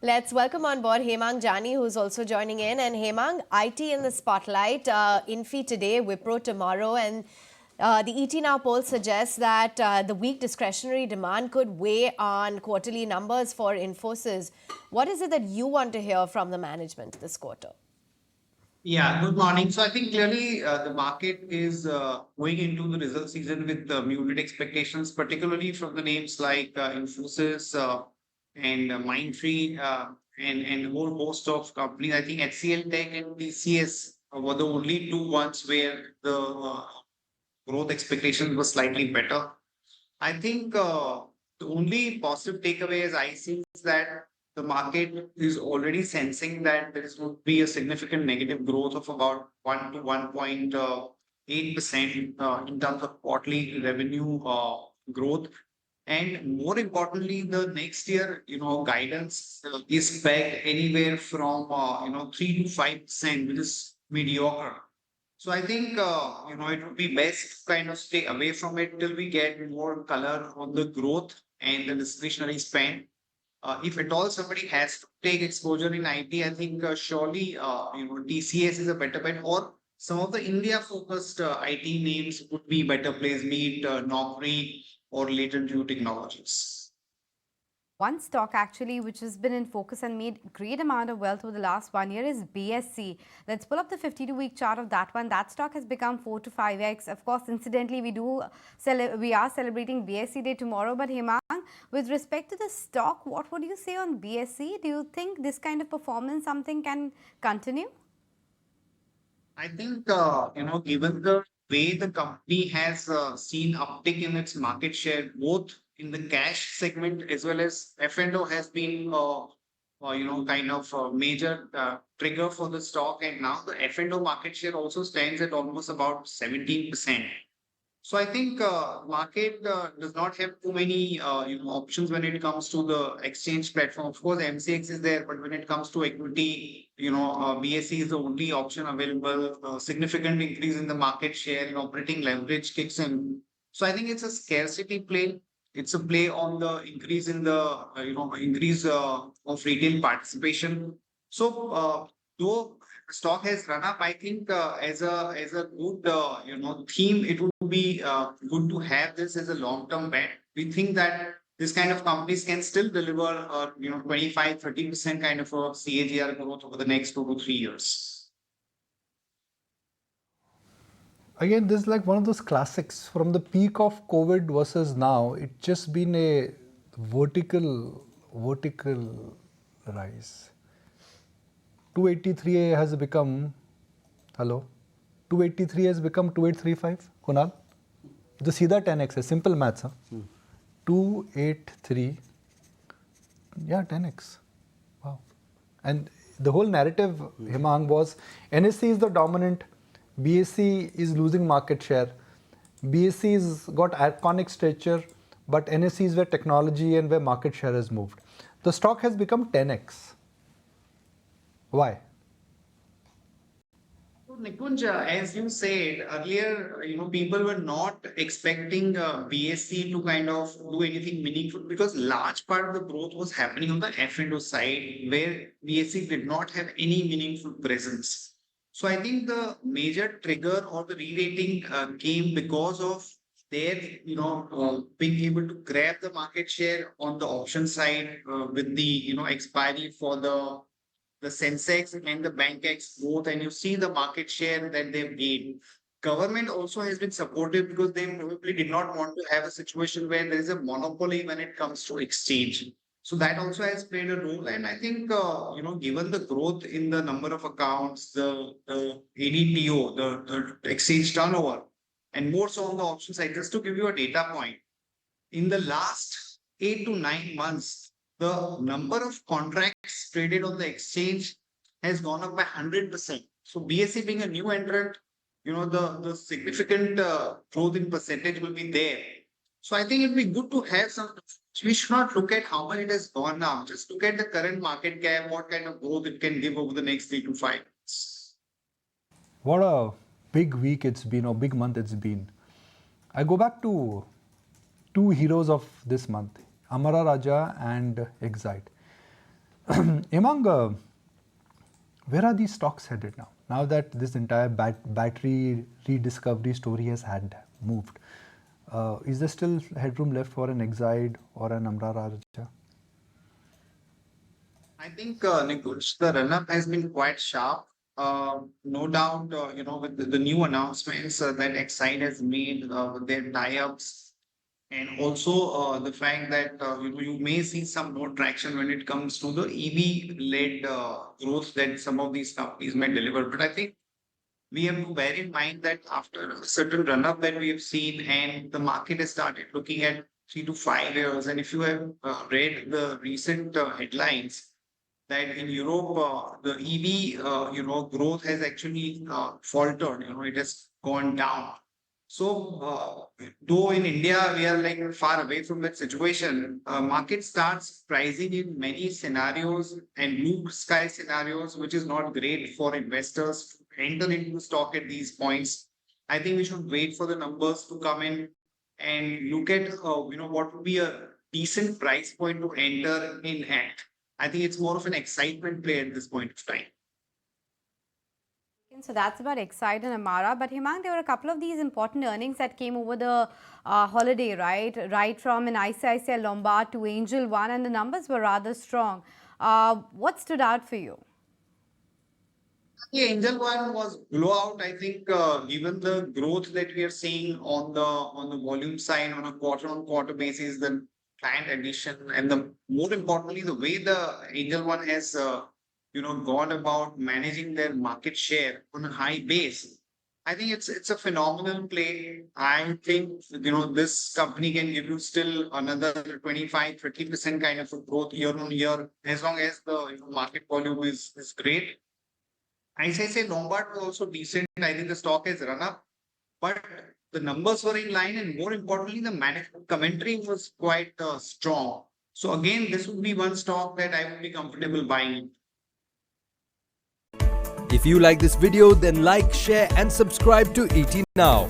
Let's welcome on board Hemang Jani, who's also joining in. And Hemang, IT in the spotlight. Infi today, Wipro tomorrow, and the ET Now poll suggests that the weak discretionary demand could weigh on quarterly numbers for Infosys. What is it that you want to hear from the management this quarter? Yeah, good morning. So I think clearly the market is going into the result season with muted expectations, particularly from the names like Infosys and Mindtree and a whole host of companies. I think HCL Tech and TCS were the only two ones where the growth expectations were slightly better. I think the only positive takeaway as I see is that the market is already sensing that there is going to be a significant negative growth of about 1 to 1.8% in terms of quarterly revenue growth. And more importantly, the next year, guidance is pegged anywhere from 3 to 5%, which is mediocre. So I think it would be best to kind of stay away from it till we get more color on the growth and the discretionary spend. If at all somebody has to take exposure in IT, I think surely TCS is a better bet, or some of the India-focused IT names would be better placed, be it Naukri or Latent View Technologies. One stock actually which has been in focus and made great amount of wealth over the last 1 year is BSE. Let's pull up the 52-week chart of that one. That stock has become 4 to 5x. Of course, incidentally, we are celebrating BSE Day tomorrow. But Hemang, with respect to the stock, what would you say on BSE? Do you think this kind of performance something can continue? I think given the way the company has seen uptick in its market share, both in the cash segment as well as F&O has been, kind of a major trigger for the stock. And now the F&O market share also stands at almost about 17%. So I think market does not have too many options when it comes to the exchange platform. Of course, MCX is there, but when it comes to equity, BSE is the only option available. Significant increase in the market share and operating leverage kicks in. So I think it's a scarcity play. It's a play on the increase in the increase of retail participation. So though stock has run up, I think as a good theme, it would be good to have this as a long term bet. We think that this kind of companies can still deliver 25-30% kind of a CAGR growth over the next 2 to 3 years. Again, this is like one of those classics from the peak of COVID versus now. It's just been a vertical rise. 283 has become, 283 has become 2835, Kunal? The सीधा 10x है, simple maths. 283, yeah, 10x. Wow. And the whole narrative, Hemang, was NSE is the dominant, BSE is losing market share. BSE has got iconic stature, but NSE is where technology and where market share has moved. The stock has become 10x. Why? Nikunj, as you said earlier, people were not expecting BSE to kind of do anything meaningful because large part of the growth was happening on the F&O side where BSE did not have any meaningful presence. So I think the major trigger or the re-rating came because of their, being able to grab the market share on the option side with the, expiry for the Sensex and the BankX both, and you see the market share that they've gained. Government also has been supportive because they probably did not want to have a situation where there is a monopoly when it comes to exchange. So that also has played a role. And I think, given the growth in the number of accounts, the ADTO, the exchange turnover, and more so on the option side, just to give you a data point, in the last 8 to 9 months, the number of contracts traded on the exchange has gone up by 100%. So BSE being a new entrant, the significant growth in percentage will be there. So I think it'd be good to have some. We should not look at how much it has gone now. Just look at the current market cap, what kind of growth it can give over the next 3 to 5 months. What a big week it's been, or big month it's been. I go back to two heroes of this month, Amara Raja and Exite. Hemang, where are these stocks headed now? Now that this entire battery rediscovery story has had moved, is there still headroom left for an Exide or an Amra Raja? I think, Nikush, the run-up has been quite sharp. No doubt, with the new announcements that Exide has made with their tie-ups, and also the fact that you may see some more traction when it comes to the EV-led growth that some of these companies may deliver. But I think we have to bear in mind that after a certain run-up that we have seen, and the market has started looking at 3 to 5 years, and if you have read the recent headlines that in Europe, the EV, growth has actually faltered. It has gone down. So, though in India we are like far away from that situation, market starts pricing in many scenarios and blue sky scenarios, which is not great for investors to enter into the stock at these points. I think we should wait for the numbers to come in and look at, what would be a decent price point to enter in at. I think it's more of an excitement play at this point of time. So that's about Exide and Amara. But Hemang, there were a couple of these important earnings that came over the holiday, right? Right from an ICICI Lombard to Angel One, and the numbers were rather strong. What stood out for you? Yeah, Angel One was blowout. I think given the growth that we are seeing on the volume side on a quarter-on-quarter basis, the client addition, and the more importantly, the way the Angel One has gone about managing their market share on a high base. I think it's a phenomenal play. I think this company can give you still another 25-30% kind of a growth year on year, as long as the market volume is great. ICICI Lombard was also decent. I think the stock has run up, but the numbers were in line, and more importantly, the management commentary was quite strong. So again, this would be one stock that I would be comfortable buying. If you like this video, then like, share and subscribe to ET Now.